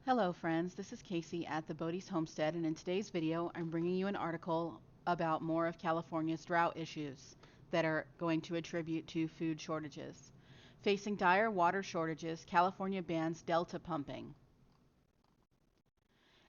Hello friends, this is Casey at the Bodie's Homestead, and in today's video I'm bringing you an article about more of California's drought issues that are going to attribute to food shortages. Facing dire water shortages, California bans delta pumping.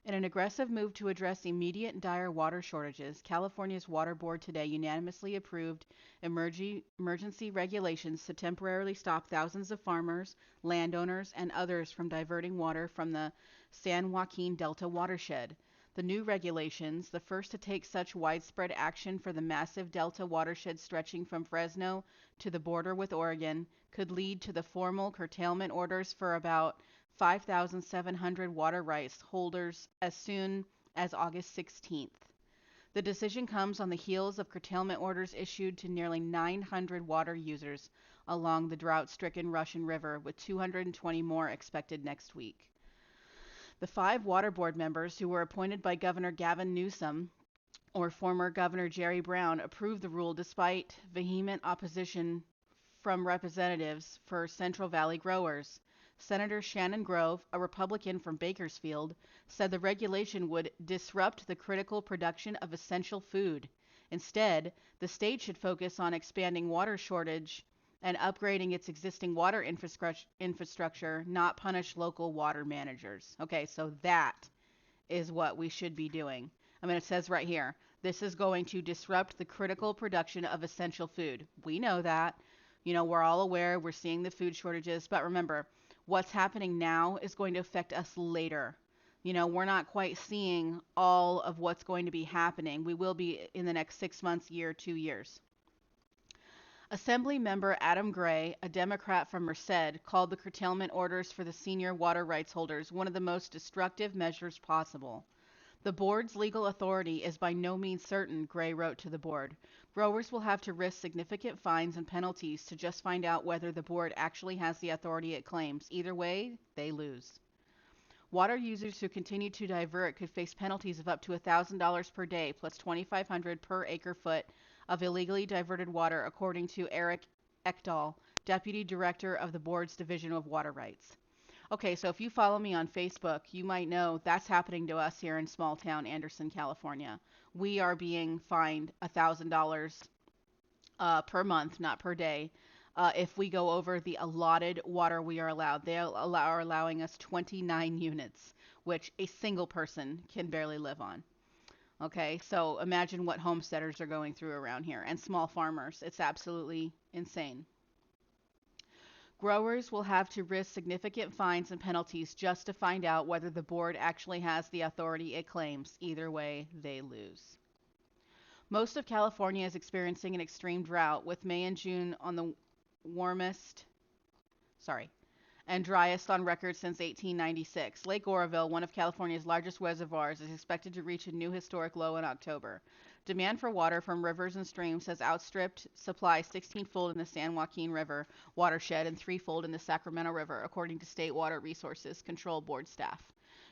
In an aggressive move to address immediate and dire water shortages, California's Water Board today unanimously approved emergency regulations to temporarily stop thousands of farmers, landowners, and others from diverting water from the San Joaquin Delta watershed. The new regulations, the first to take such widespread action for the massive Delta watershed stretching from Fresno to the border with Oregon, could lead to the formal curtailment orders for about 5,700 water rights holders as soon as August 16th. The decision comes on the heels of curtailment orders issued to nearly 900 water users along the drought-stricken Russian River, with 220 more expected next week. The 5 water board members who were appointed by Governor Gavin Newsom or former Governor Jerry Brown approved the rule despite vehement opposition from representatives for Central Valley growers. Senator Shannon Grove, a Republican from Bakersfield, said the regulation would disrupt the critical production of essential food. Instead, the state should focus on expanding water shortage and upgrading its existing water infrastructure, not punish local water managers. Okay, so that is what we should be doing. I mean, it says right here, this is going to disrupt the critical production of essential food. We know that. We're all aware, we're seeing the food shortages, but remember, what's happening now is going to affect us later. We're not quite seeing all of what's going to be happening. We will be in the next 6 months, year, 2 years. Assembly member Adam Gray, a Democrat from Merced, called the curtailment orders for the senior water rights holders one of the most destructive measures possible. The board's legal authority is by no means certain, Gray wrote to the board. Growers will have to risk significant fines and penalties to just find out whether the board actually has the authority it claims. Either way, they lose. Water users who continue to divert could face penalties of up to $1,000 per day plus $2,500 per acre foot of illegally diverted water, according to Eric Ekdahl, Deputy Director of the board's Division of Water Rights. Okay, so if you follow me on Facebook, you might know that's happening to us here in small town Anderson, California. We are being fined $1,000 per month, not per day, if we go over the allotted water we are allowed. They are allowing us 29 units, which a single person can barely live on. Okay, so imagine what homesteaders are going through around here and small farmers. It's absolutely insane. Growers will have to risk significant fines and penalties just to find out whether the board actually has the authority it claims. Either way, they lose. Most of California is experiencing an extreme drought, with May and June on the warmest, and driest on record since 1896. Lake Oroville, one of California's largest reservoirs, is expected to reach a new historic low in October. Demand for water from rivers and streams has outstripped supply 16-fold in the San Joaquin River watershed and threefold in the Sacramento River, according to State Water Resources Control Board staff.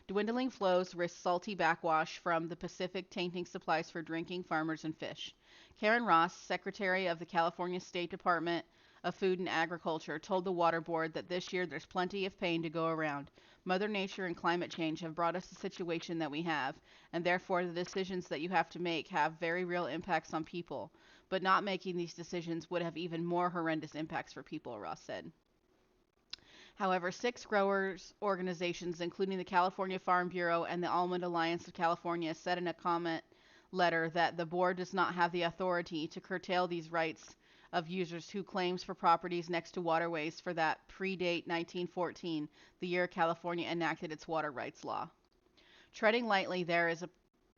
Dwindling flows risk salty backwash from the Pacific, tainting supplies for drinking, farmers, and fish. Karen Ross, Secretary of the California State Department of Food and Agriculture, told the Water Board that this year there's plenty of pain to go around. Mother Nature and climate change have brought us the situation that we have, and therefore the decisions that you have to make have very real impacts on people. But not making these decisions would have even more horrendous impacts for people, Ross said. However, 6 growers organizations, including the California Farm Bureau and the Almond Alliance of California, said in a comment letter that the board does not have the authority to curtail these rights of users who claims for properties next to waterways for that predate 1914, the year California enacted its water rights law. Treading lightly there is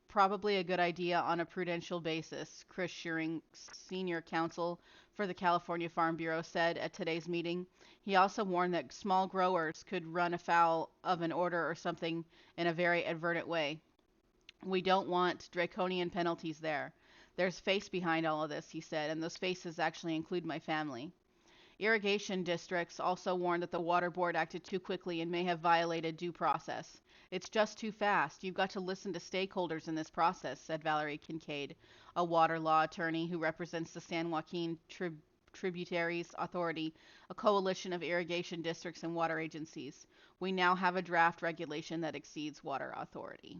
probably a good idea on a prudential basis, Chris Shearing, senior counsel for the California Farm Bureau, said at today's meeting. He also warned that small growers could run afoul of an order or something in a very advertent way. We don't want draconian penalties there. There's face behind all of this, he said, and those faces actually include my family. Irrigation districts also warned that the Water Board acted too quickly and may have violated due process. It's just too fast. You've got to listen to stakeholders in this process, said Valerie Kincaid, a water law attorney who represents the San Joaquin Tributaries Authority, a coalition of irrigation districts and water agencies. We now have a draft regulation that exceeds water authority.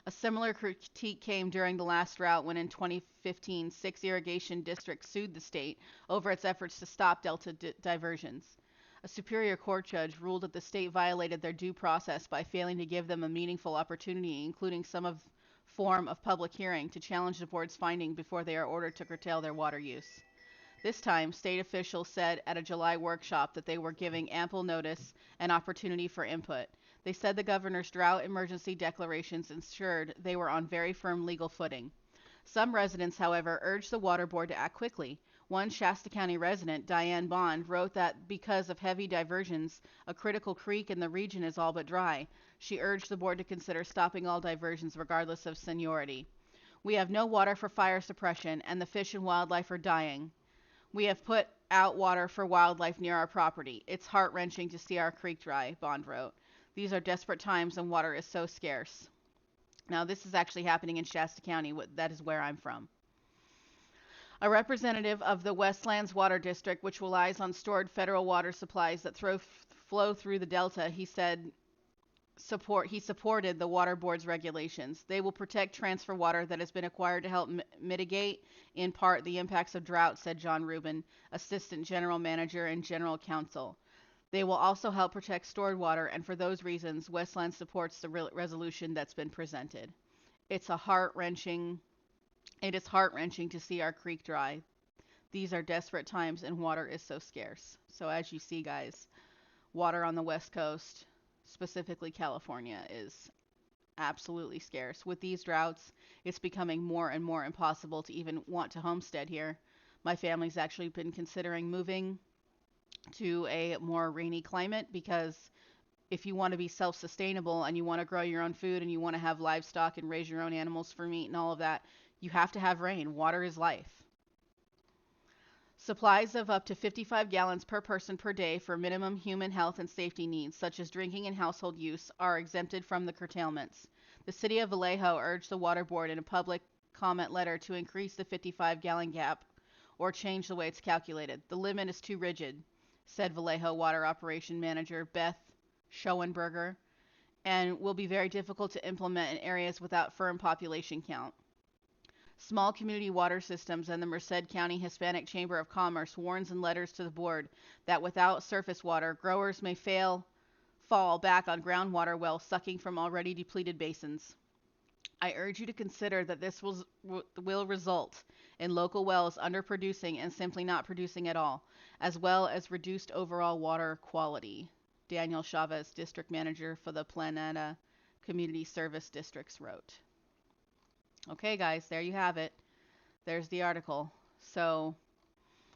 A similar critique came during the last drought when in 2015, 6 irrigation districts sued the state over its efforts to stop delta diversions. A Superior Court judge ruled that the state violated their due process by failing to give them a meaningful opportunity, including some form of public hearing, to challenge the board's finding before they are ordered to curtail their water use. This time, state officials said at a July workshop that they were giving ample notice and opportunity for input. They said the governor's drought emergency declarations ensured they were on very firm legal footing. Some residents, however, urged the water board to act quickly. One Shasta County resident, Diane Bond, wrote that because of heavy diversions, a critical creek in the region is all but dry. She urged the board to consider stopping all diversions regardless of seniority. We have no water for fire suppression, and the fish and wildlife are dying. We have put out water for wildlife near our property. It's heart-wrenching to see our creek dry, Bond wrote. These are desperate times and water is so scarce. Now, this is actually happening in Shasta County. That is where I'm from. A representative of the Westlands Water District, which relies on stored federal water supplies that flow through the delta, he said he supported the water board's regulations. They will protect transfer water that has been acquired to help mitigate, in part, the impacts of drought, said John Rubin, Assistant General Manager and General Counsel. They will also help protect stored water, and for those reasons, Westland supports the resolution that's been presented. It is heart-wrenching to see our creek dry. These are desperate times, and water is so scarce. So as you see, guys, water on the West Coast, specifically California, is absolutely scarce. With these droughts, it's becoming more and more impossible to even want to homestead here. My family's actually been considering moving to a more rainy climate, because if you want to be self-sustainable and you want to grow your own food and you want to have livestock and raise your own animals for meat and all of that, you have to have rain. Water is life. Supplies of up to 55 gallons per person per day for minimum human health and safety needs, such as drinking and household use, are exempted from the curtailments. The city of Vallejo urged the water board in a public comment letter to increase the 55-gallon gap or change the way it's calculated. The limit is too rigid, said Vallejo Water Operation Manager Beth Schoenberger, and will be very difficult to implement in areas without firm population count. Small community water systems and the Merced County Hispanic Chamber of Commerce warns in letters to the board that without surface water, growers may fall back on groundwater wells sucking from already depleted basins. I urge you to consider that this will result in local wells underproducing and simply not producing at all, as well as reduced overall water quality. Daniel Chavez, District Manager for the Planeta Community Service Districts, wrote. Okay, guys, there you have it. There's the article. So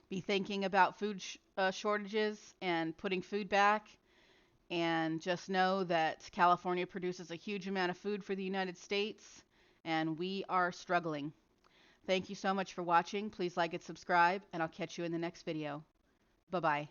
be thinking about food shortages and putting food back. And just know that California produces a huge amount of food for the United States, and we are struggling. Thank you so much for watching. Please like and subscribe, and I'll catch you in the next video. Bye-bye.